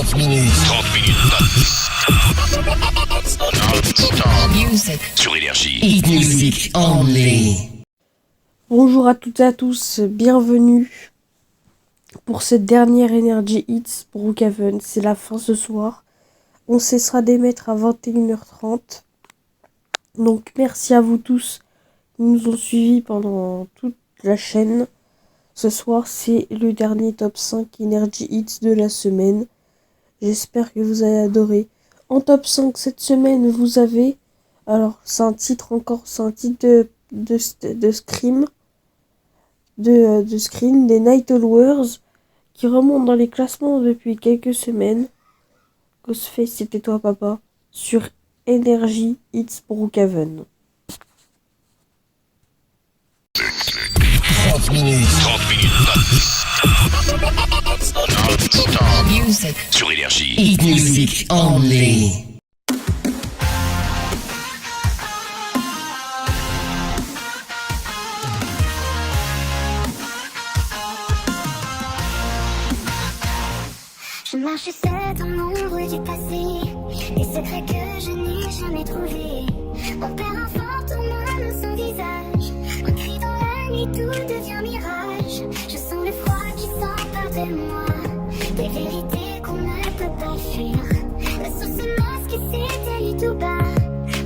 30 minutes. 30 minutes. Music. Sur Énergie. Eat music only. Bonjour à toutes et à tous, bienvenue pour cette dernière Energy Hits pour Brookhaven. C'est la fin ce soir. On cessera d'émettre à 21h30. Donc merci à vous tous qui nous ont suivis pendant toute la chaîne. Ce soir, c'est le dernier top 5 Energy Hits de la semaine. J'espère que vous avez adoré. En top 5 cette semaine, vous avez... Alors, c'est un titre de Scream. De Scream, des Night Hours, qui remontent dans les classements depuis quelques semaines. Ghostface, c'était toi papa, sur Energy Hits pour Brookhaven. 30 minutes. 30 minutes. Music. Sur Énergie. Eat music only. Je marchais seule dans l'ombre du passé, des secrets que je n'ai jamais trouvés. On perd un fantôme dans son visage, un cri dans la nuit, tout devient mirage. Je sens le froid qui s'empare de moi, des vérités qu'on ne peut pas fuir. Le son se masque et s'éteignit tout bas,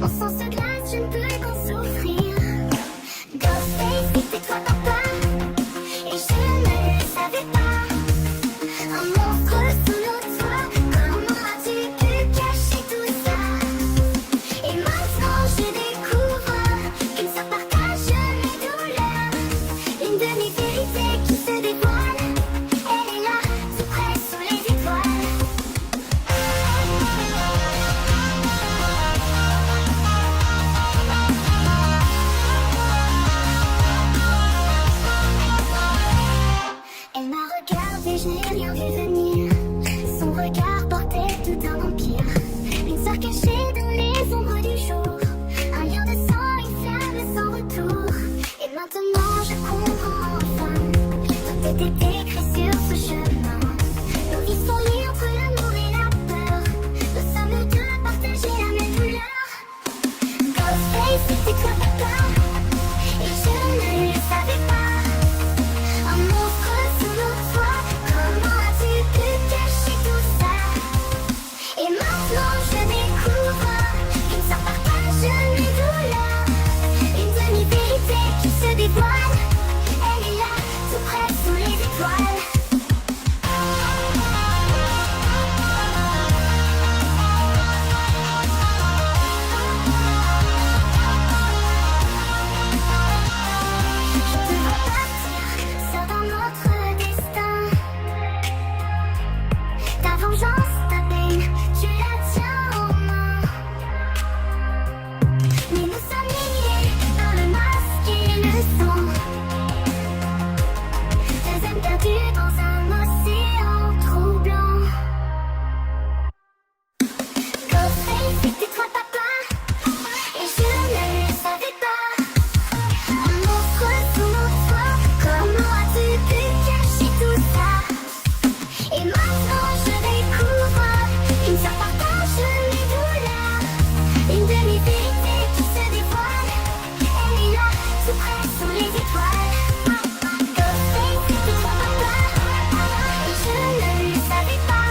mon sang se glace, je ne peux qu'en souffrir. Ghostface, c'était toi papa, et je ne le savais pas. Un monstre sous nos toits, comment as-tu pu cacher tout ça? Et maintenant je découvre qu'une sœur partage mes douleurs. Une de mes vérités qui se dévoile, elle est là, tout près sous les étoiles. Elle m'a regardé, je n'ai rien vu venir. Son regard portait tout un empire. Une sœur cachée dans les ombres du jour. Un lien de sang, une flamme sans retour. Et maintenant je comprends enfin. Tout était écrit sur ce chemin. Nos vies sont liées entre l'amour et la peur. Nous sommes deux, partager la même douleur. Ghostface, c'était toi papa, et je ne le savais pas. Un monstre sous nos toits, comment as-tu pu cacher tout ça? Et maintenant je découvre qu'une sœur partage mes douleurs. Une demi-vérité qui se dévoile, elle est là, tout près sous les étoiles. Je te vois partir, sors dans notre destin. Ta vengeance, ta peine, tu la tiens en main. Mais nous sommes liés par le masque et le sang. Deux âmes perdues dans un océan troublant. Ghostface, c'était toi papa, et je ne le savais pas. Un monstre sous nos toits, comment as-tu pu cacher tout ça? Et maintenant je découvre qu'une sœur partage mes douleurs. Une de mes vérités qui se dévoile, elle est là, tout près sous les étoiles. Ghostface, c'était toi papa, et je ne le savais pas.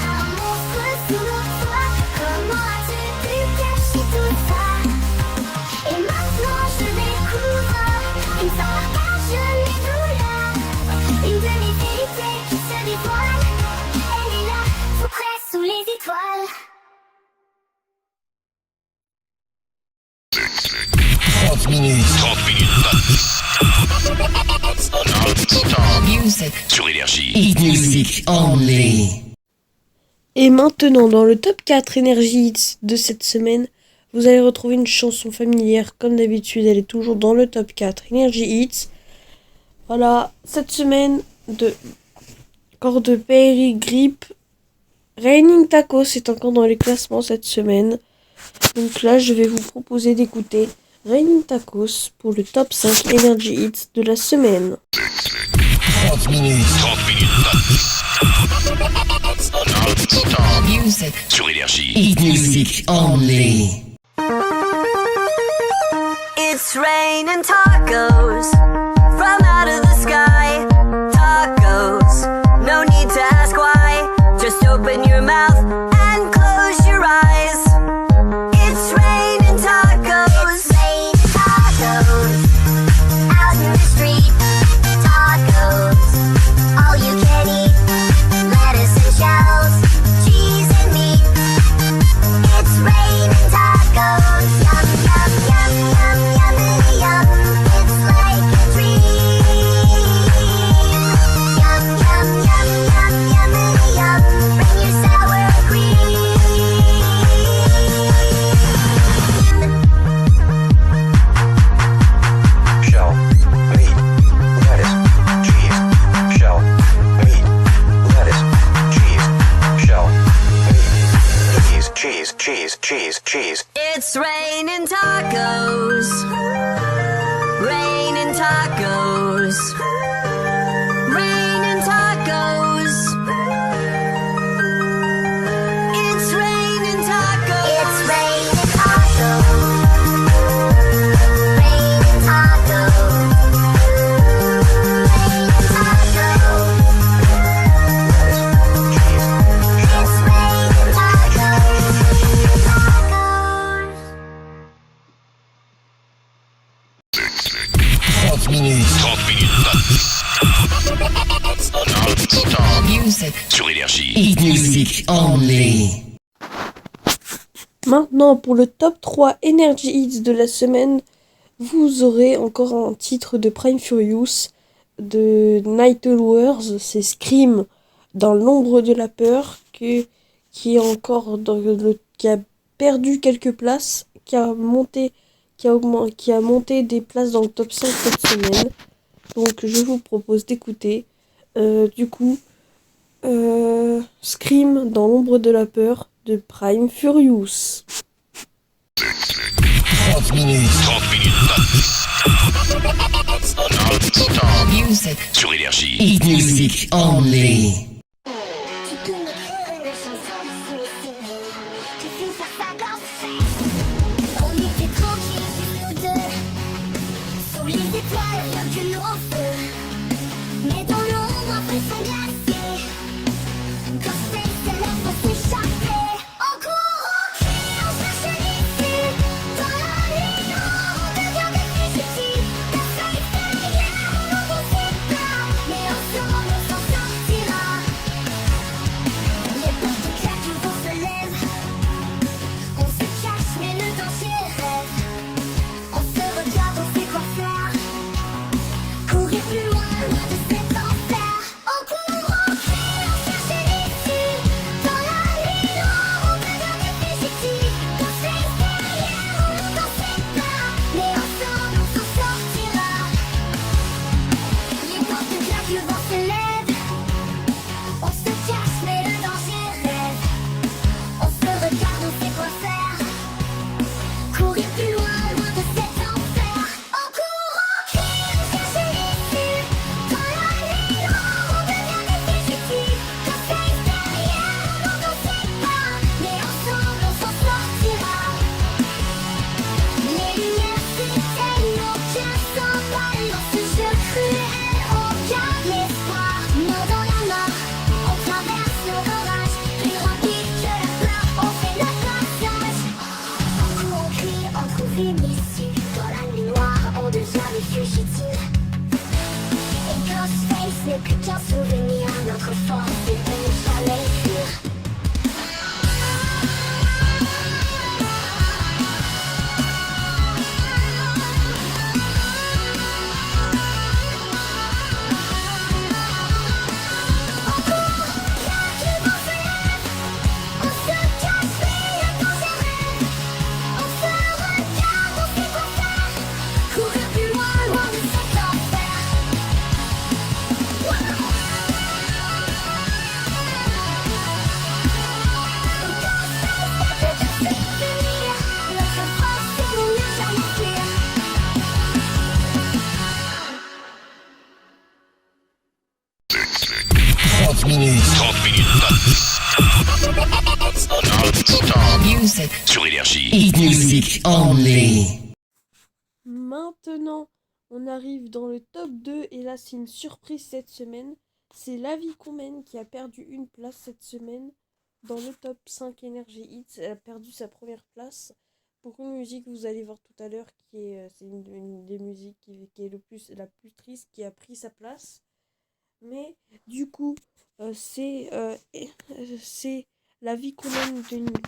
Un monstre sous nos toits, comment as-tu pu cacher tout ça? Et maintenant je découvre qu'une sœur partage mes douleurs. Une de mes vérités qui se dévoile, elle est là, tout près sous les étoiles. 30 minutes. 30 minutes. Music. Sur Énergie. Eat music only. Et maintenant, dans le top 4 Energy Hits de cette semaine, vous allez retrouver une chanson familière. Comme d'habitude, elle est toujours dans le top 4 Energy Hits. Voilà, cette semaine, encore de Perry Grip. Raining Tacos est encore dans les classements cette semaine. Donc là, je vais vous proposer d'écouter Raining Tacos pour le top 5 Energy Hits de la semaine. 30 minutes. 30 minutes. Music. Sur Énergie. Hit music only. It's raining tacos from out of the sky. Tacos, no need to ask why. Just open your mouth and close your eyes. It's raining tacos. Rain tacos out in the street. Tacos, all you can eat. Lettuce and shells, cheese and meat. It's raining tacos. Yum, yum, yum, yum, yum, yum. It's like a dream. Yum, yum, yum, yum, yum, yum. Bring your sour cream. Shell, meat, lettuce, cheese, shell, meat, lettuce, cheese, shell, meat, cheese. It's raining tacos. Raining tacos. Raining tacos. It's raining tacos. It's raining tacos. Raining tacos. Raining tacos. It's raining tacos. Tacos. 30 minutes. 30 minutes non-stop. Music. Sur Énergie. Hit music only. Maintenant, pour le top 3 Energy Hits de la semaine, vous aurez encore un titre de Prime Furious de Night Hours, c'est Scream dans l'ombre de la peur, qui est encore qui a perdu quelques places, qui a monté des places dans le top 5 cette semaine. Donc je vous propose d'écouter Scream dans l'ombre de la peur de Prime Furious. 30 minutes. 30 minutes non-stop. Music. Sur Énergie. Hit music only. Tu peux m'écrire une chanson sous les cils. Tu sais faire ça comme fait. On était tranquilles, juste nous deux. Sous les étoiles, rien que nos feux. Mais dans l'ombre, après son glacé. Quand c'est l'heure pour s'échapper. On court, on crie, on cherche l'issue. Dans la nuit, on devient des fugitifs. Perfect d'ailleurs, on ne sait pas. Mais ensemble, on s'en sortira. Les portes claquent, le vent se lève. On se cache, mais le danger rêve. On se regarde, on sait quoi faire. Courir plus loin, loin de cet enfer. On court, on crie, on cherche l'issue. Dans la nuit noire, on devient des fugitifs. Quand c'est derrière, on n'en sait pas. Mais ensemble, on s'en sortira. Les portes claquent, le vent se lève. On se cache, mais le danger rêve. On se regarde, on sait quoi faire. Courir plus loin, loin de cet enfer. On court, on crie, on cherche l'issue. Dans la nuit noire, on devient des fugitifs. Quand c'est derrière, on n'en sait pas. Mais ensemble, on s'en sortira. Les lumières s'éteignent, aucun s'emballe. Dans ce jeu cruel, on garde l'espoir. Mort dans la mort, on traverse l'orage. Plus rapide que la peur, on fait notre passage. On court, on crie, on trouve une issue. Dans la nuit noire, on devient des fugitifs. Et Ghostface n'est plus qu'un souvenir. Notre force est de ne jamais fuir. On court, claque, le vent se lève. On se cache, mais le danger rêve. On se regarde, on sait quoi faire. Courir plus loin, loin de cet enfer. Notre force est de ne jamais fuir. 30 minutes. 30 minutes Music. Sur Énergie. Hit music only. Maintenant, on arrive dans le top 2 et là c'est une surprise cette semaine. C'est La Vie qu'on mène qui a perdu une place cette semaine dans le top 5 Energy Hits. Elle a perdu sa première place pour une musique, vous allez voir tout à l'heure, c'est une des musiques qui est la plus triste, qui a pris sa place. Mais du coup, c'est La Vie qu'on mène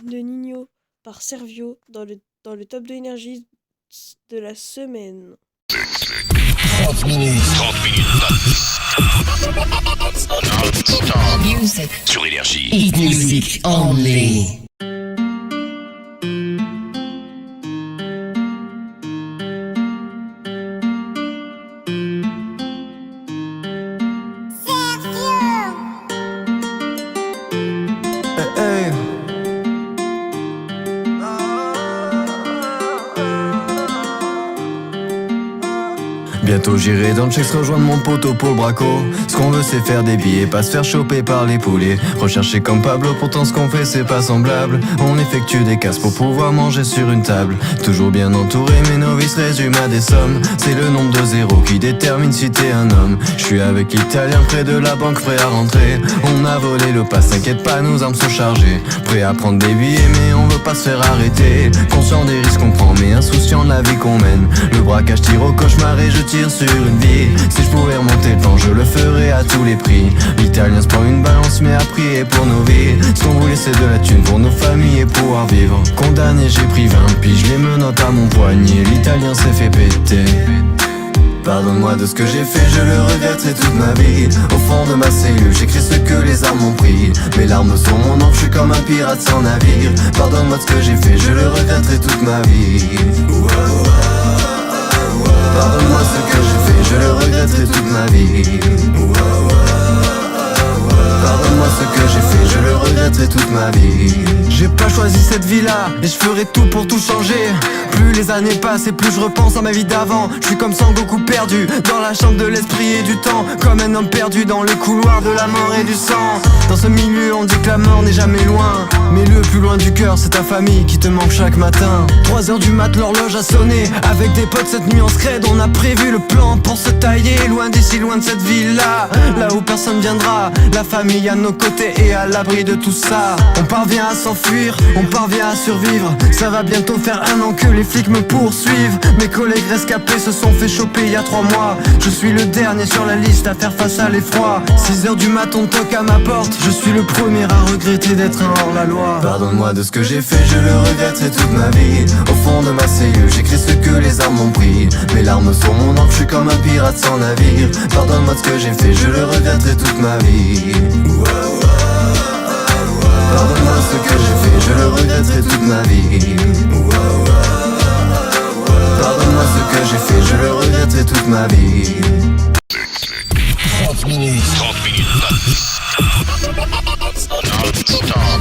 de Nino par Servio dans le top 2 Energy de la semaine. 30 minutes. 30 minutes non-stop. Music. Sur Énergie. Hit music only. Hey. Bientôt j'irai dans le checks rejoindre mon poteau pour le braco. Ce qu'on veut c'est faire des billets, pas se faire choper par les poulets. Rechercher comme Pablo, pourtant ce qu'on fait c'est pas semblable. On effectue des casses pour pouvoir manger sur une table. Toujours bien entouré, mes novices résument à des sommes. C'est le nombre de zéros qui détermine si t'es un homme. Je suis avec l'Italien près de la banque, prêt à rentrer. On a volé le pass, t'inquiète pas, nos armes sont chargées. Prêt à prendre des billets mais on veut pas se faire arrêter. Conscient des risques qu'on prend mais insouciant de la vie qu'on mène. Le braquage tire au cauchemar et je tire sur une vie. Si je pouvais remonter le temps, je le ferais à tous les prix. L'Italien se prend une balance mais a prié pour nos vies. Ce qu'on voulait c'est de la thune pour nos familles et pouvoir vivre. Condamné j'ai pris 20 piges, les menottes à mon poignet. L'Italien s'est fait péter. Pardonne-moi de ce que j'ai fait, je le regretterai toute ma vie. Au fond de ma cellule, j'écris ce que les armes ont pris. Mes larmes sont mon encre, je suis comme un pirate sans navire. Pardonne-moi de ce que j'ai fait, je le regretterai toute ma vie. Pardonne-moi ce que j'ai fait, je le regretterai toute ma vie. Pardonne-moi ce que j'ai fait, je le regretterai toute ma vie. J'ai pas choisi cette vie-là, et je ferai tout pour tout changer. Plus les années passent et plus je repense à ma vie d'avant. Je suis comme Sangoku perdu, dans la chambre de l'esprit et du temps. Comme un homme perdu dans le couloir de la mort et du sang. Dans ce milieu on dit que la mort n'est jamais loin. Mais le plus loin du cœur c'est ta famille qui te manque chaque matin. 3h du mat l'horloge a sonné. Avec des potes cette nuit en scred on a prévu le plan pour se tailler. Loin d'ici, loin de cette ville-là, là où personne viendra. La famille à nos côtés et à l'abri de tout ça. On parvient à s'enfuir, on parvient à survivre. Ça va bientôt faire 1 an que les flics me poursuivent. Mes collègues rescapés se sont fait choper il y a 3 mois. Je suis le dernier sur la liste à faire face à l'effroi. 6h du mat on toque à ma porte. Je suis le premier à regretter d'être un hors-la-loi. Pardonne-moi de ce que j'ai fait, je le regretterai toute ma vie. Au fond de ma cellule, j'écris ce que les armes ont pris. Mes larmes sont mon encre, je suis comme un pirate sans navire. Pardonne-moi de ce que j'ai fait, je le regretterai toute ma vie. Pardonne-moi ce que j'ai fait, je le regretterai toute ma vie. Pardonne-moi ce que j'ai fait, je le regretterai toute ma vie. 30 minutes. 30 minutes non-stop.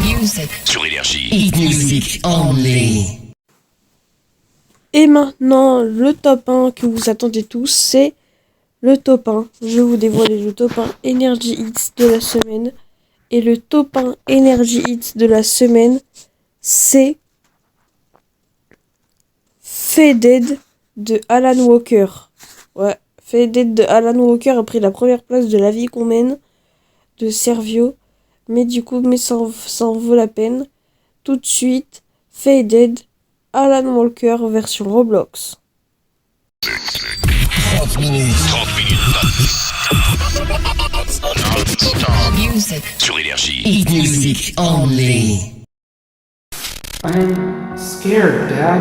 Music. Sur Énergie. Hit music only. Et maintenant, le top 1 que vous attendez tous, c'est le top 1. Je vais vous dévoiler le top 1 Energy Hits de la semaine. Et le top 1 Energy Hits de la semaine, c'est Faded de Alan Walker. Ouais, Faded de Alan Walker a pris la première place de La Vie qu'on mène de Servio. Mais du coup, ça en vaut la peine. Tout de suite, Faded, Alan Walker version Roblox. 30 minutes. 30 minutes non-stop. Music. Sur Énergie. Hit music only. I'm scared, Dad.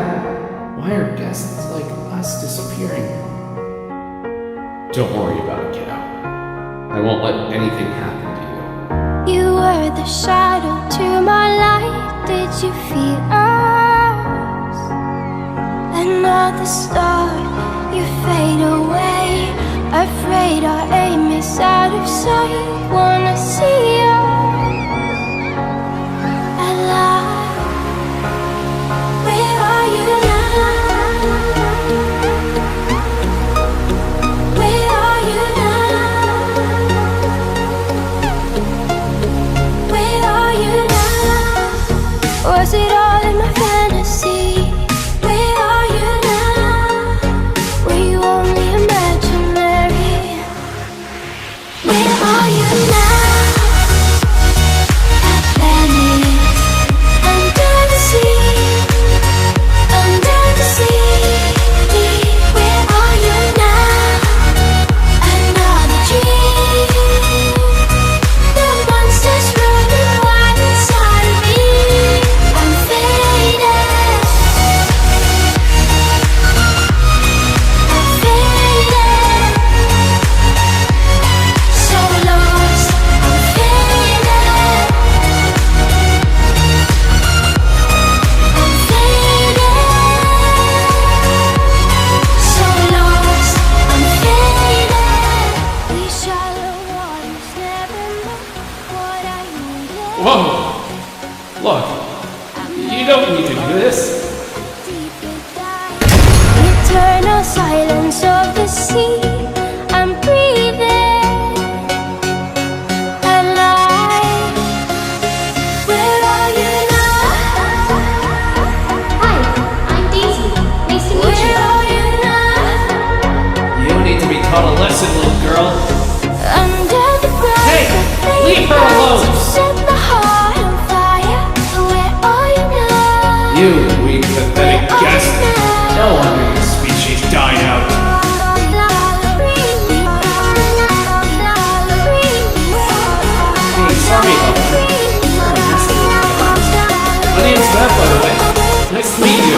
Why are guests like us disappearing? Don't worry about it, kiddo. I won't let anything happen to you. You were the shadow to my light. Did you feel us? Another star, you fade away. Afraid our aim is out of sight. Wanna see you alive. Where are you now? Where are you now? Where are you now? Was it all in my face? Whoa! Look, you don't need to do this. Eternal silence of the sea. I'm breathing alive. Where are you now? Hi, I'm Daisy. Nice to meet Where you. are you now? You need to be taught a lesson, little girl. Under the bright Hey, leave her alone. lights, set the heart on fire. Where are you now? You weak, pathetic guest. No wonder your species died out. Hey, sorry about that. My name's Matt, by the way. Nice to meet you.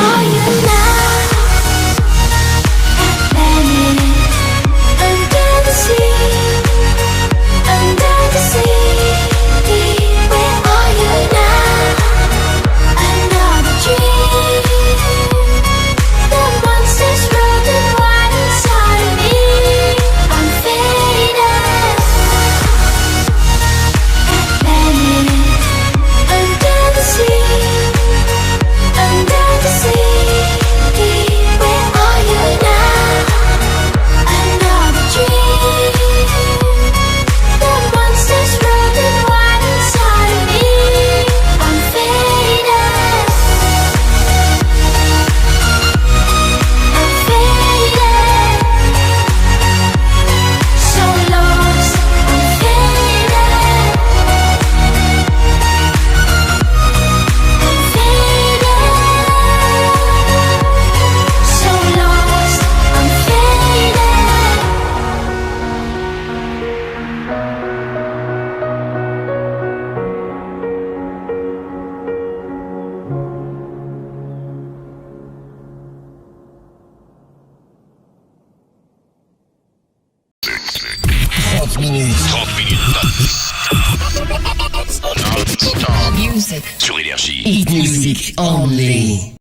Music. Sur Énergie. Hit music only.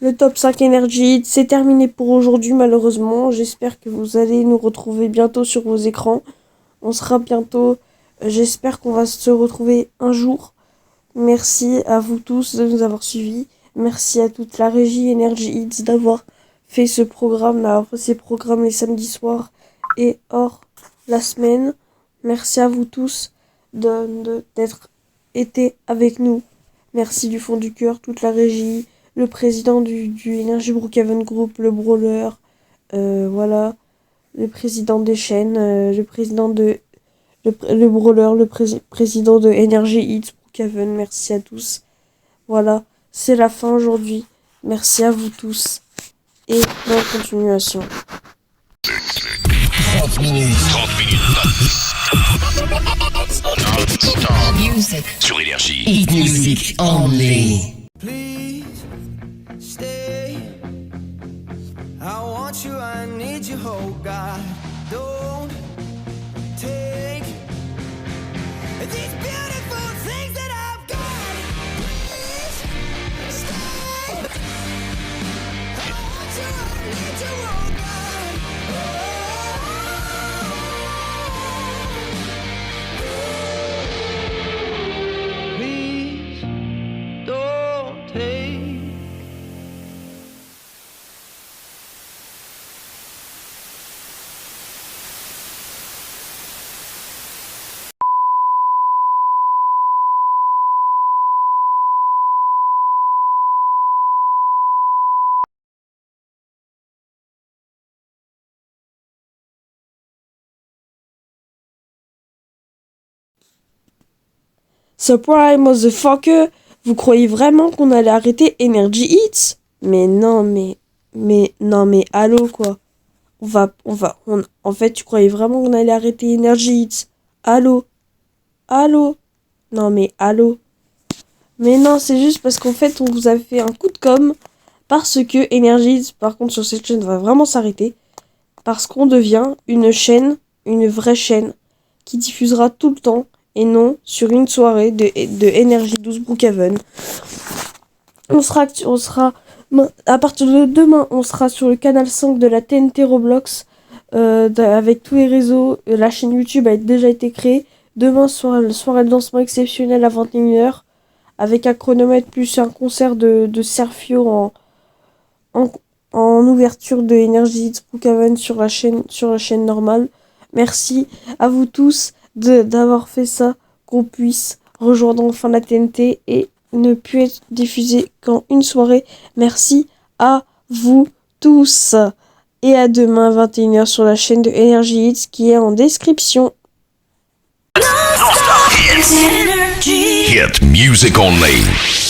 Le top 5 Energy Hits, c'est terminé pour aujourd'hui malheureusement. J'espère que vous allez nous retrouver bientôt sur vos écrans. On sera bientôt, j'espère qu'on va se retrouver un jour. Merci à vous tous de nous avoir suivis. Merci à toute la régie Energy Hits d'avoir fait ce programme, d'avoir fait ces programmes les samedis soirs et hors la semaine. Merci à vous tous d'être été avec nous. Merci du fond du cœur, toute la régie, le président du Energy Brookhaven Group, le brawler, voilà, le président des chaînes, le président de le brawler, le président de Energy Hits Brookhaven. Merci à tous. Voilà, c'est la fin aujourd'hui. Merci à vous tous et bonne continuation. 30 minutes. 30 minutes non-stop. Music. Sur Énergie. Hit music only. Please stay. I want you, I need you, oh God. Don't take these beautiful things that I've got. Please stay. I want you, I need you, oh God. Please don't take. Surprise, motherfucker! Vous croyez vraiment qu'on allait arrêter Energy Hits? Mais non, mais allô, quoi. En fait, tu croyais vraiment qu'on allait arrêter Energy Hits? Allô? Non, mais allô? Mais non, c'est juste parce qu'en fait, on vous a fait un coup de com', parce que Energy Hits, par contre, sur cette chaîne, va vraiment s'arrêter, parce qu'on devient une chaîne, une vraie chaîne, qui diffusera tout le temps, et non sur une soirée de Energy 12 Brookhaven. On sera à partir de demain, on sera sur le canal 5 de la TNT Roblox, avec tous les réseaux. La chaîne YouTube a déjà été créée. Demain sera le soirée de lancement exceptionnel à 21h avec un chronomètre plus un concert de Sergio en ouverture de Energy Hits Brookhaven sur la chaîne normale. Merci à vous tous d'avoir fait ça, qu'on puisse rejoindre enfin la TNT et ne plus être diffusé qu'en une soirée. Merci à vous tous. Et à demain 21h sur la chaîne de Energy Hits qui est en description. Hit music only.